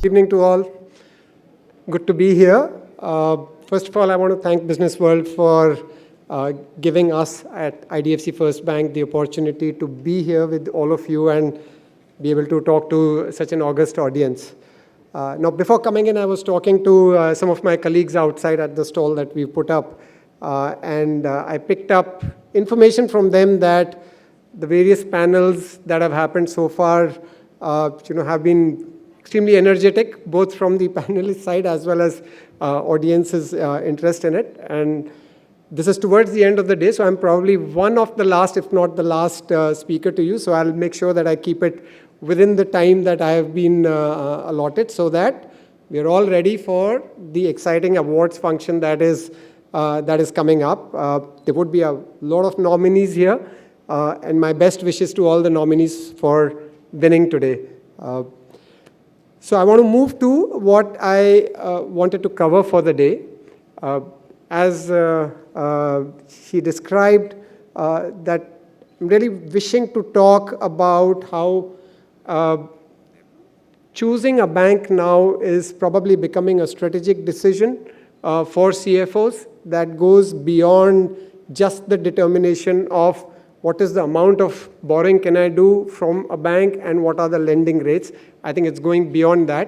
Evening to all. Good to be here. First of all, I want to thank Business World for giving us at IDFC First Bank the opportunity to be here with all of you and be able to talk to such an august audience. Now, before coming in, I was talking to some of my colleagues outside at the stall that we put up, and I picked up information from them that the various panels that have happened so far have been extremely energetic, both from the panelist side as well as audience's interest in it. And this is towards the end of the day, so I'm probably one of the last, if not the last speaker to you. So I'll make sure that I keep it within the time that I have been allotted so that we're all ready for the exciting awards function that is coming up. There would be a lot of nominees here, and my best wishes to all the nominees for winning today. So I want to move to what I wanted to cover for the day. As she described, that I'm really wishing to talk about how choosing a bank now is probably becoming a strategic decision for CFOs that goes beyond just the determination of what is the amount of borrowing can I do from a bank and what are the lending rates. I think it's going beyond that.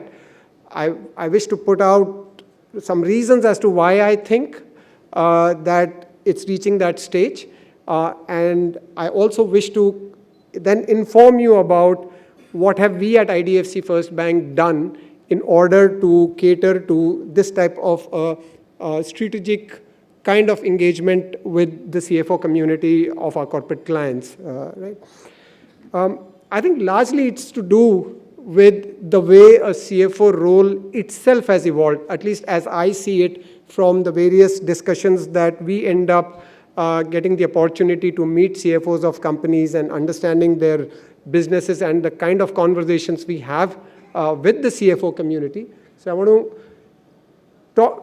I wish to put out some reasons as to why I think that it's reaching that stage. And I also wish to then inform you about what have we at IDFC First Bank done in order to cater to this type of strategic kind of engagement with the CFO community of our corporate clients, right? I think largely it's to do with the way a CFO role itself has evolved, at least as I see it from the various discussions that we end up getting the opportunity to meet CFOs of companies and understanding their businesses and the kind of conversations we have with the CFO community. So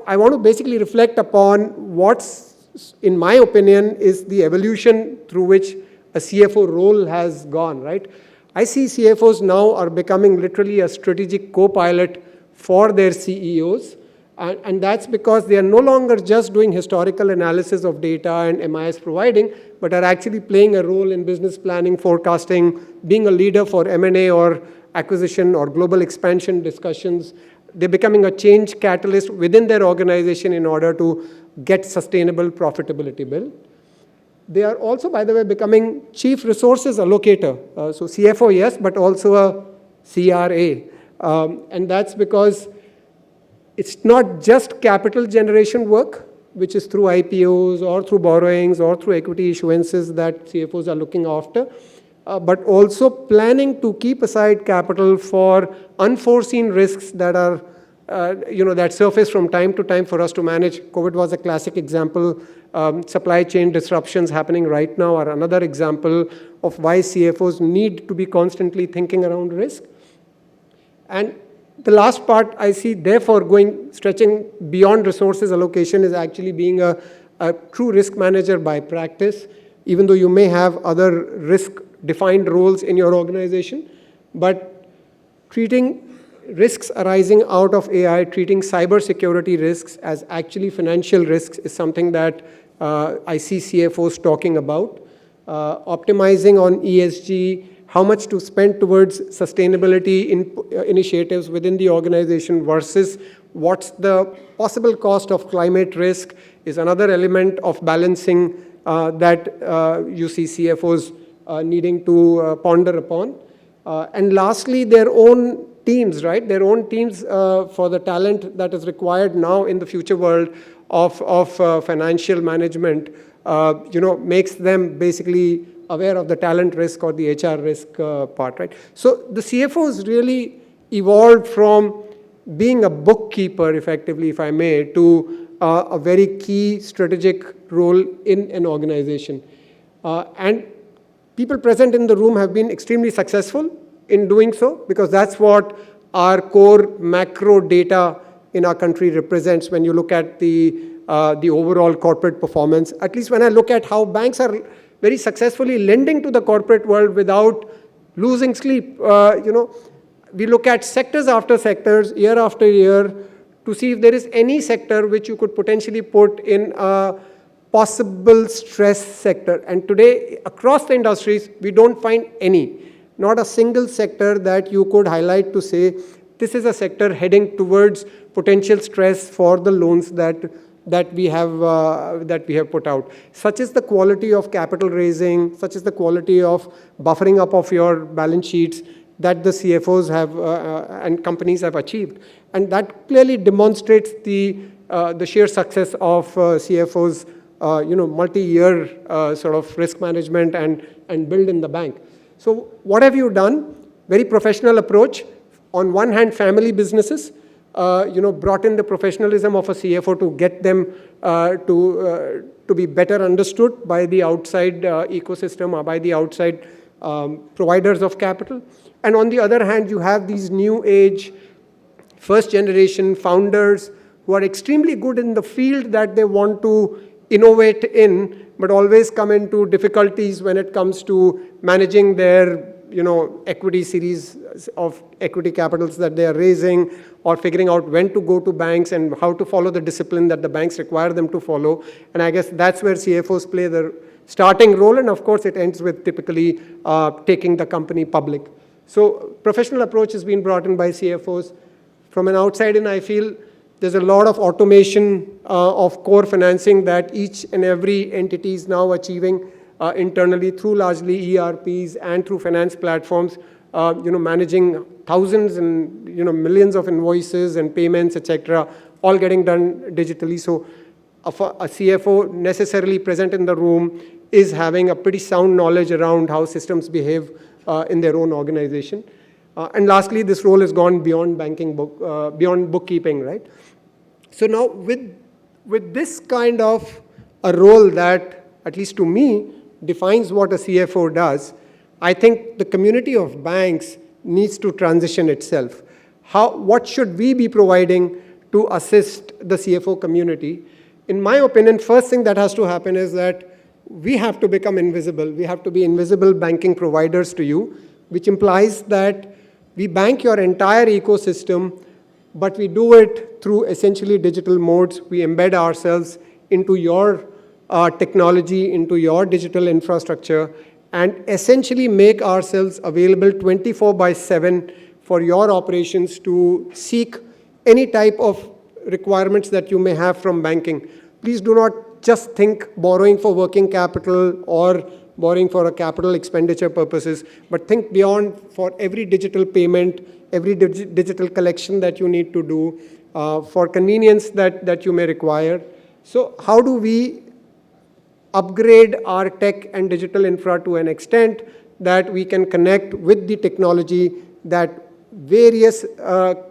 I want to basically reflect upon what's, in my opinion, is the evolution through which a CFO role has gone, right? I see CFOs now are becoming literally a strategic co-pilot for their CEOs. And that's because they are no longer just doing historical analysis of data and MIS providing, but are actually playing a role in business planning, forecasting, being a leader for M&A or acquisition or global expansion discussions. They're becoming a change catalyst within their organization in order to get sustainable profitability built. They are also, by the way, becoming chief resources allocator. So CFO, yes, but also a CRA. And that's because it's not just capital generation work, which is through IPOs or through borrowings or through equity issuances that CFOs are looking after, but also planning to keep aside capital for unforeseen risks that are, that surface from time to time for us to manage. COVID was a classic example. Supply chain disruptions happening right now are another example of why CFOs need to be constantly thinking around risk. And the last part I see, therefore, stretching beyond resources allocation is actually being a true risk manager by practice, even though you may have other risk-defined roles in your organization. But treating risks arising out of AI, treating cybersecurity risks as actually financial risks is something that I see CFOs talking about. Optimizing on ESG, how much to spend towards sustainability initiatives within the organization versus what's the possible cost of climate risk is another element of balancing that you see CFOs needing to ponder upon. And lastly, their own teams, right? Their own teams for the talent that is required now in the future world of financial management, makes them basically aware of the talent risk or the HR risk part, right? So the CFOs really evolved from being a bookkeeper, effectively, if I may, to a very key strategic role in an organization. And people present in the room have been extremely successful in doing so, because that's what our core macro data in our country represents when you look at the overall corporate performance. At least when I look at how banks are very successfully lending to the corporate world without losing sleep, we look at sectors after sectors, year after year, to see if there is any sector which you could potentially put in a possible stress sector. And today, across the industries, we don't find any. Not a single sector that you could highlight to say, this is a sector heading towards potential stress for the loans that we have put out. Such is the quality of capital raising, such is the quality of buffering up of your balance sheets that the CFOs have and companies have achieved. And that clearly demonstrates the sheer success of CFOs, multi-year sort of risk management and build in the bank. So what have you done? Very professional approach. On one hand, family businesses, brought in the professionalism of a CFO to get them to be better understood by the outside ecosystem or by the outside providers of capital. And on the other hand, you have these new age, first generation founders who are extremely good in the field that they want to innovate in, but always come into difficulties when it comes to managing their equity series of equity capitals that they are raising, or figuring out when to go to banks and how to follow the discipline that the banks require them to follow. And I guess that's where CFOs play their starting role, and of course it ends with typically taking the company public. So professional approach has been brought in by CFOs. From an outside in, I feel there's a lot of automation of core financing that each and every entity is now achieving internally through largely ERPs and through finance platforms, managing thousands and millions of invoices and payments, etc., all getting done digitally. So a CFO necessarily present in the room is having a pretty sound knowledge around how systems behave in their own organization. And lastly, this role has gone beyond beyond bookkeeping, right? So now with this kind of a role that, at least to me, defines what a CFO does, I think the community of banks needs to transition itself. What should we be providing to assist the CFO community? In my opinion, first thing that has to happen is that we have to become invisible. We have to be invisible banking providers to you, which implies that we bank your entire ecosystem, but we do it through essentially digital modes. We embed ourselves into your technology, into your digital infrastructure, and essentially make ourselves available 24/7 for your operations to seek any type of requirements that you may have from banking. Please do not just think borrowing for working capital or borrowing for a capital expenditure purposes, but think beyond for every digital payment, every digital collection that you need to do, for convenience that you may require. So how do we upgrade our tech and digital infra to an extent that we can connect with the technology that various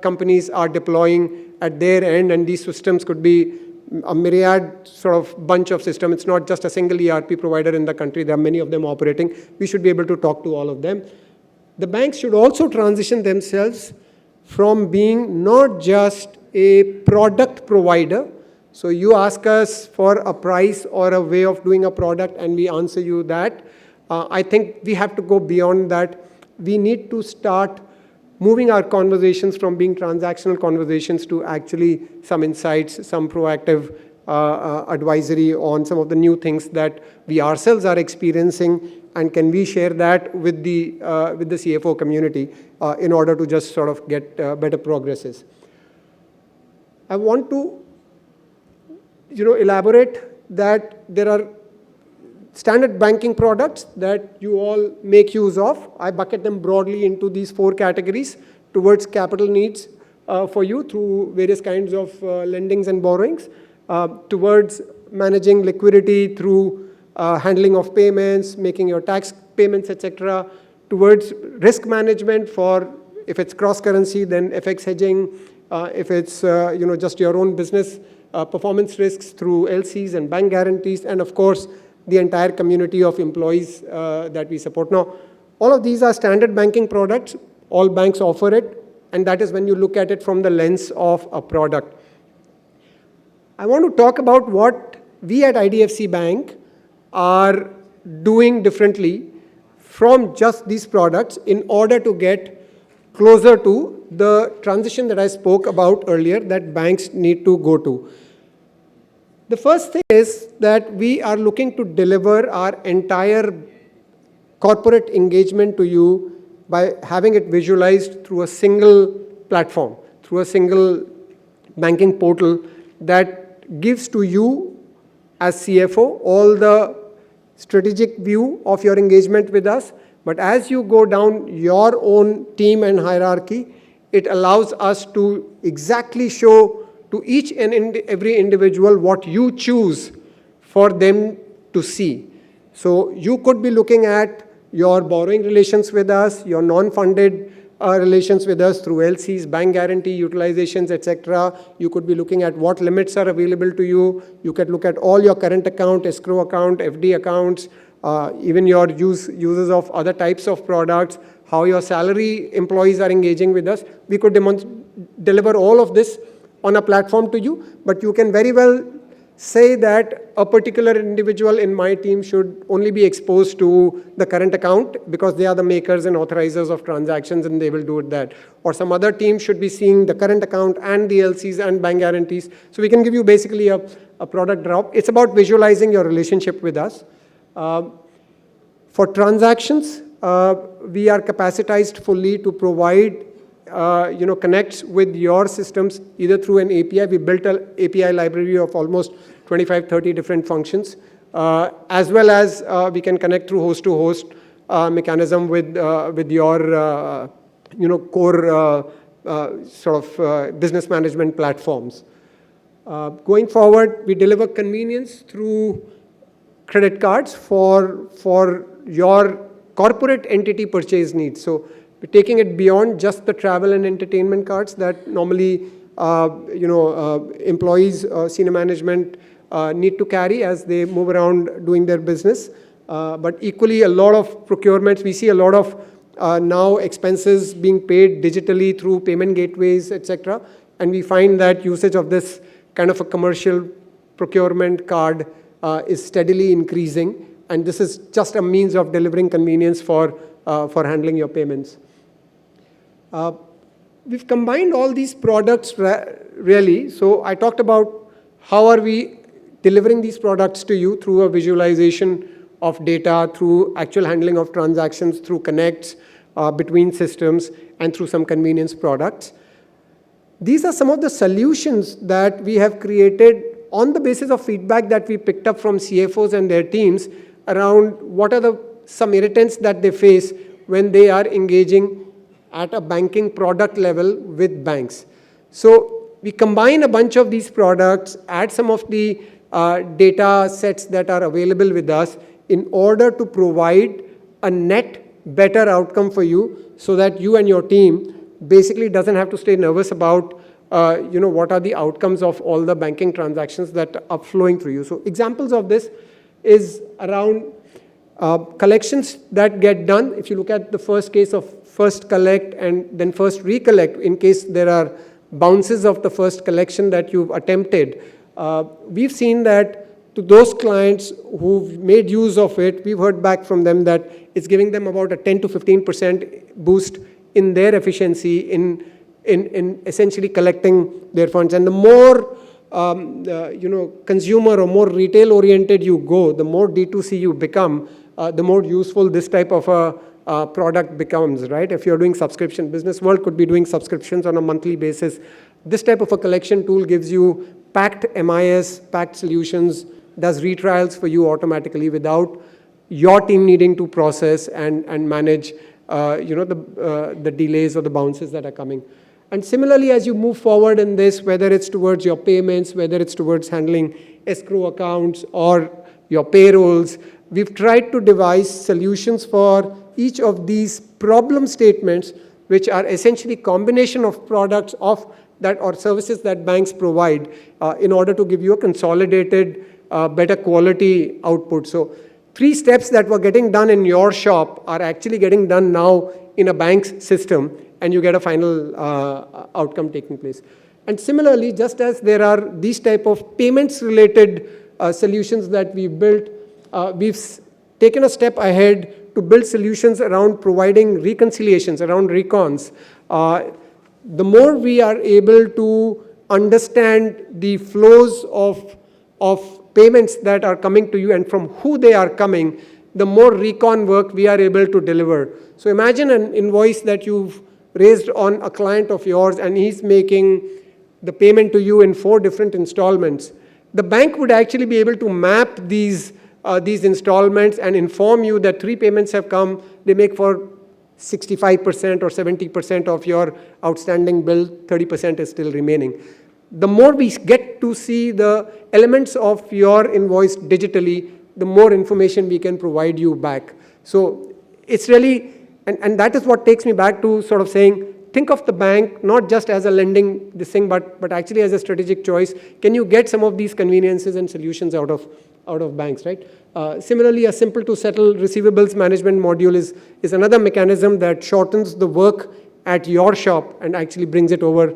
companies are deploying at their end, and these systems could be a myriad sort of bunch of systems. It's not just a single ERP provider in the country. There are many of them operating. We should be able to talk to all of them. The banks should also transition themselves from being not just a product provider. So you ask us for a price or a way of doing a product and we answer you that. I think we have to go beyond that. We need to start moving our conversations from being transactional conversations to actually some insights, some proactive advisory on some of the new things that we ourselves are experiencing, and can we share that with the CFO community in order to just sort of get better progresses. I want to elaborate that there are standard banking products that you all make use of. I bucket them broadly into these 4 categories towards capital needs for you through various kinds of lendings and borrowings, towards managing liquidity through handling of payments, making your tax payments, etc., towards risk management for, if it's cross-currency, then FX hedging, if it's just your own business performance risks through LCs and bank guarantees, and of course, the entire community of employees that we support. Now, all of these are standard banking products. All banks offer it, and that is when you look at it from the lens of a product. I want to talk about what we at IDFC Bank are doing differently from just these products in order to get closer to the transition that I spoke about earlier that banks need to go to. The first thing is that we are looking to deliver our entire corporate engagement to you by having it visualized through a single platform, through a single banking portal that gives to you as CFO all the strategic view of your engagement with us. But as you go down your own team and hierarchy, it allows us to exactly show to each and every individual what you choose for them to see. So you could be looking at your borrowing relations with us, your non-funded relations with us through LCs, bank guarantee utilizations, etc. You could be looking at what limits are available to you. You could look at all your current account, escrow account, FD accounts, even your uses of other types of products, how your salary employees are engaging with us. We could deliver all of this on a platform to you, but you can very well say that a particular individual in my team should only be exposed to the current account because they are the makers and authorizers of transactions and they will do it that. Or some other team should be seeing the current account and the LCs and bank guarantees. So we can give you basically a product drop. It's about visualizing your relationship with us. For transactions, we are capacitized fully to provide connects with your systems either through an API. We built an API library of almost 25, 30 different functions, as well as we can connect through host-to-host mechanism with your core business management platforms. Going forward, we deliver convenience through credit cards for your corporate entity purchase needs. So we're taking it beyond just the travel and entertainment cards that normally employees, senior management need to carry as they move around doing their business. But equally, a lot of procurements, we see a lot of now expenses being paid digitally through payment gateways, etc. And we find that usage of this kind of a commercial procurement card is steadily increasing. And this is just a means of delivering convenience for handling your payments. We've combined all these products really. So I talked about how are we delivering these products to you through a visualization of data, through actual handling of transactions, through connects between systems, and through some convenience products. These are some of the solutions that we have created on the basis of feedback that we picked up from CFOs and their teams around what are some irritants that they face when they are engaging at a banking product level with banks. So we combine a bunch of these products, add some of the data sets that are available with us in order to provide a net better outcome for you so that you and your team basically doesn't have to stay nervous about what are the outcomes of all the banking transactions that are flowing through you. So examples of this is around collections that get done. If you look at the first case of first collect and then first recollect, in case there are bounces of the first collection that you've attempted, we've seen that to those clients who've made use of it, we've heard back from them that it's giving them about a 10 to 15% boost in their efficiency in essentially collecting their funds. And the more consumer or more retail oriented you go, the more D2C you become, the more useful this type of a product becomes, right? If you're doing subscription, business world could be doing subscriptions on a monthly basis. This type of a collection tool gives you packed MIS, packed solutions, does retrials for you automatically without your team needing to process and manage the delays or the bounces that are coming. And similarly, as you move forward in this, whether it's towards your payments, whether it's towards handling escrow accounts or your payrolls, we've tried to devise solutions for each of these problem statements, which are essentially combination of products of that or services that banks provide in order to give you a consolidated, better quality output. So 3 steps that were getting done in your shop are actually getting done now in a bank's system, and you get a final outcome taking place. And similarly, just as there are these type of payments-related solutions that we've built, we've taken a step ahead to build solutions around providing reconciliations, around recons. The more we are able to understand the flows of payments that are coming to you and from who they are coming, the more recon work we are able to deliver. So imagine an invoice that you've raised on a client of yours and he's making the payment to you in 4 different installments. The bank would actually be able to map these installments and inform you that 3 payments have come, they make for 65% or 70% of your outstanding bill, 30% is still remaining. The more we get to see the elements of your invoice digitally, the more information we can provide you back. So it's really, and that is what takes me back to sort of saying, think of the bank not just as a lending this thing, but actually as a strategic choice. Can you get some of these conveniences and solutions out of banks, right? Similarly, a simple to settle receivables management module is another mechanism that shortens the work at your shop and actually brings it over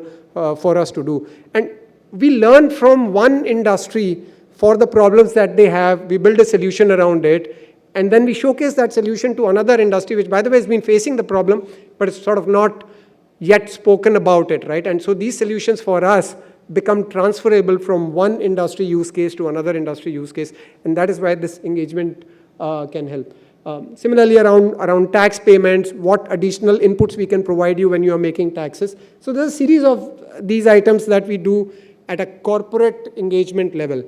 for us to do. And we learn from one industry for the problems that they have, we build a solution around it, and then we showcase that solution to another industry, which by the way has been facing the problem, but it's sort of not yet spoken about it, right? And so these solutions for us become transferable from one industry use case to another industry use case, and that is why this engagement can help. Similarly, around tax payments, what additional inputs we can provide you when you are making taxes. So there's a series of these items that we do at a corporate engagement level.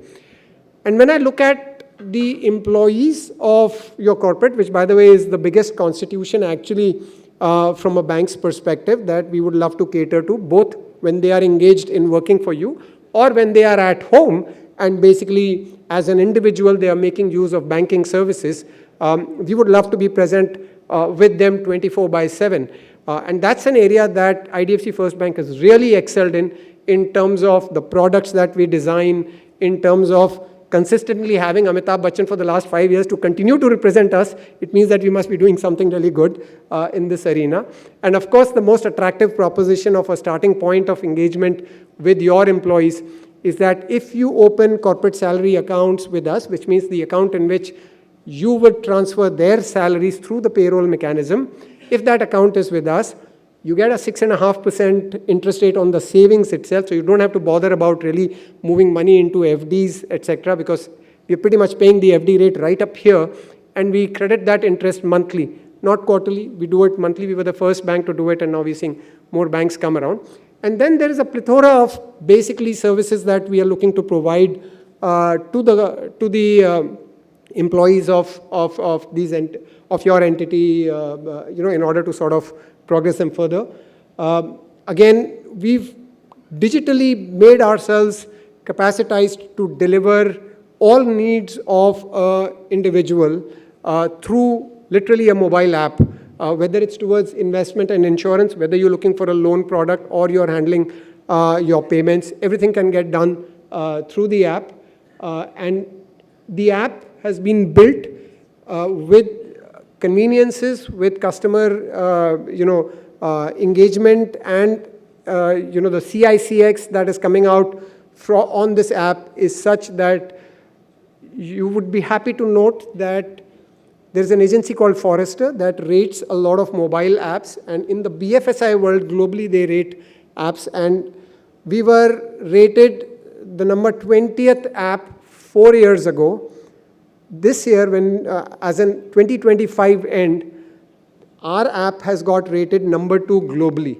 And when I look at the employees of your corporate, which by the way is the biggest constitution actually from a bank's perspective that we would love to cater to, both when they are engaged in working for you or when they are at home and basically as an individual they are making use of banking services, we would love to be present with them 24/7. And that's an area that IDFC First Bank has really excelled in terms of the products that we design, in terms of consistently having Amitabh Bachchan for the last 5 years to continue to represent us. It means that we must be doing something really good in this arena. And of course, the most attractive proposition of a starting point of engagement with your employees is that if you open corporate salary accounts with us, which means the account in which you would transfer their salaries through the payroll mechanism, if that account is with us, you get a 6.5% interest rate on the savings itself, so you don't have to bother about really moving money into FDs, etc., because we're pretty much paying the FD rate right up here, and we credit that interest monthly, not quarterly. We do it monthly. We were the first bank to do it, and now we're seeing more banks come around. And then there is a plethora of basically services that we are looking to provide to the employees of your entity, in order to sort of progress them further. Again, we've digitally made ourselves capacitized to deliver all needs of an individual through literally a mobile app, whether it's towards investment and insurance, whether you're looking for a loan product or you're handling your payments, everything can get done through the app. And the app has been built with conveniences, with customer engagement, and the CICX that is coming out on this app is such that you would be happy to note that there's an agency called Forrester that rates a lot of mobile apps, and in the BFSI world globally they rate apps, and we were rated the number 20th app 4 years ago. This year, when as in 2025 end, our app has got rated number 2 globally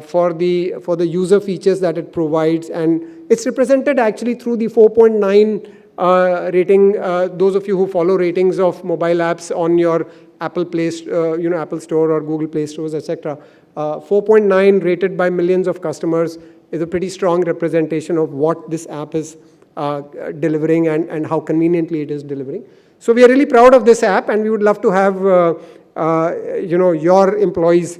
for the user features that it provides, and it's represented actually through the 4.9 rating. Those of you who follow ratings of mobile apps on your Apple Apple Store or Google Play Stores, etc. 4.9 rated by millions of customers is a pretty strong representation of what this app is delivering and how conveniently it is delivering. So we are really proud of this app, and we would love to have your employees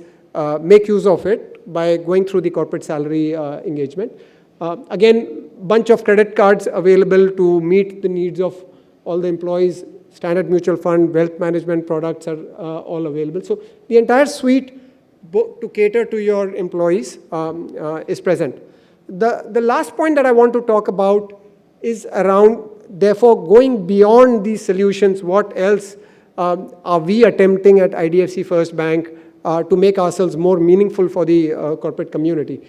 make use of it by going through the corporate salary engagement. Again, bunch of credit cards available to meet the needs of all the employees. Standard mutual fund, wealth management products are all available. So the entire suite to cater to your employees is present. The last point that I want to talk about is around, therefore, going beyond these solutions, what else are we attempting at IDFC First Bank to make ourselves more meaningful for the corporate community?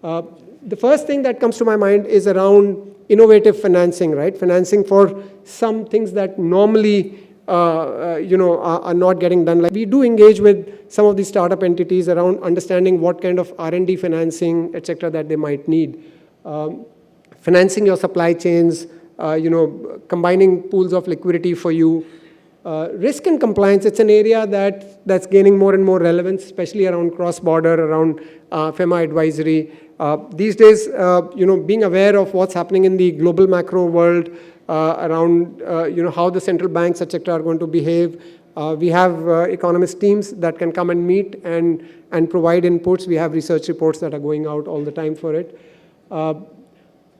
The first thing that comes to my mind is around innovative financing, right? Financing for some things that normally are not getting done. Like we do engage with some of these startup entities around understanding what kind of R&D financing, etc., that they might need. Financing your supply chains, combining pools of liquidity for you. Risk and compliance, it's an area that's gaining more and more relevance, especially around cross-border, around FEMA advisory. These days, being aware of what's happening in the global macro world, around how the central banks, etc., are going to behave. We have economist teams that can come and meet and provide inputs. We have research reports that are going out all the time for it.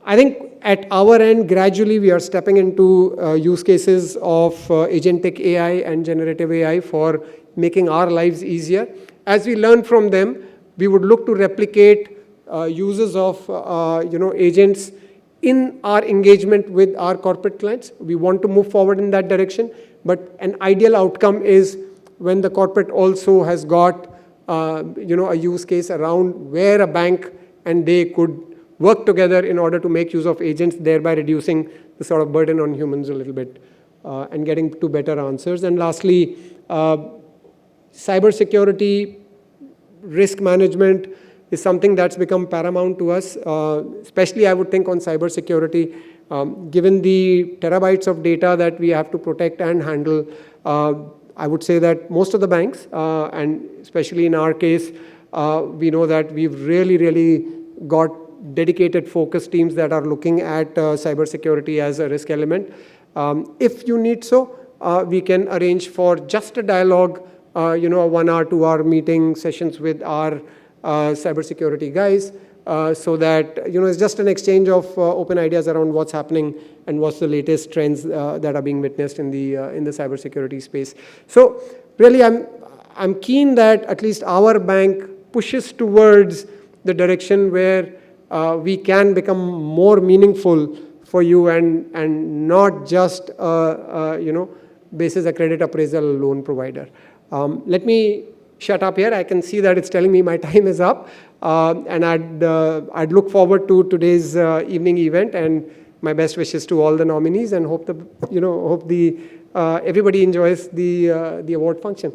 I think at our end, gradually we are stepping into use cases of agentic AI and generative AI for making our lives easier. As we learn from them, we would look to replicate uses of agents in our engagement with our corporate clients. We want to move forward in that direction, but an ideal outcome is when the corporate also has got a use case around where a bank and they could work together in order to make use of agents, thereby reducing the sort of burden on humans a little bit and getting to better answers. And lastly, cybersecurity, risk management is something that's become paramount to us, especially I would think on cybersecurity. Given the terabytes of data that we have to protect and handle, I would say that most of the banks, and especially in our case, we know that we've really got dedicated focus teams that are looking at cybersecurity as a risk element. If you need so, we can arrange for just a dialogue, a 1 hour, 2 hour meeting sessions with our cybersecurity guys, so that it's just an exchange of open ideas around what's happening and what's the latest trends that are being witnessed in the cybersecurity space. So really, I'm keen that at least our bank pushes towards the direction where we can become more meaningful for you and not just basis a credit appraisal loan provider. Let me shut up here. I can see that it's telling me my time is up, and I'd look forward to today's evening event, and my best wishes to all the nominees, and hope everybody enjoys the award function.